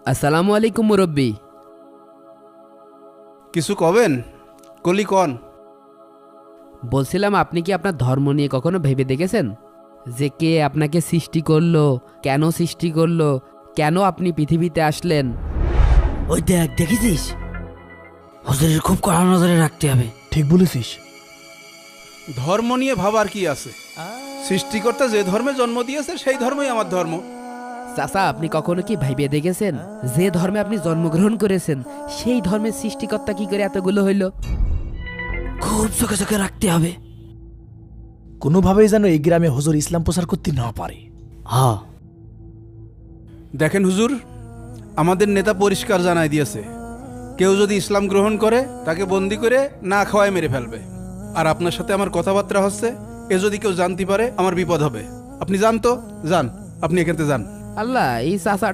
আসসালামু আলাইকুম মুরব্বী। কিছু কবেন? কলি কন। বলছিলাম, আপনি কি আপনার ধর্ম নিয়ে কখনো ভেবে দেখেছেন যে কে আপনাকে সৃষ্টি করলো, কেন সৃষ্টি করলো, কেন আপনি পৃথিবীতে আসলেন? ওই দেখ, দেখেছিস? হুজুরের খুব কড়া নজরে রাখতে হবে। ঠিক বলেছিস। ধর্ম নিয়ে ভাবার কি আছে? সৃষ্টিকর্তা যে ধর্মে জন্ম দিয়েছে সেই ধর্মই আমার ধর্ম। চাচা, আপনি কখনো কি ভেবে দেখেছেন যে ধর্মে আপনি জন্মগ্রহণ করেছেন সেই ধর্মের সৃষ্টিকর্তা কি করে এতগুলো হইল? খুব চোখে চোখে রাখতে হবে। কোনোভাবেই যেন এই গ্রামে হুজুর ইসলাম প্রচার করতে না পারে। হ্যাঁ, দেখেন হুজুর, আমাদের নেতা পরিষ্কার জানাই দিয়েছে, কেউ যদি ইসলাম গ্রহণ করে তাকে বন্দি করে না খাওয়ায় মেরে ফেলবে। আর আপনার সাথে আমার কথাবার্তা হচ্ছে, এ যদি কেউ জানতে পারে আমার বিপদ হবে। আপনি যান তো, যান, আপনি এখান থেকে যান। আল্লাহ, এই চাচা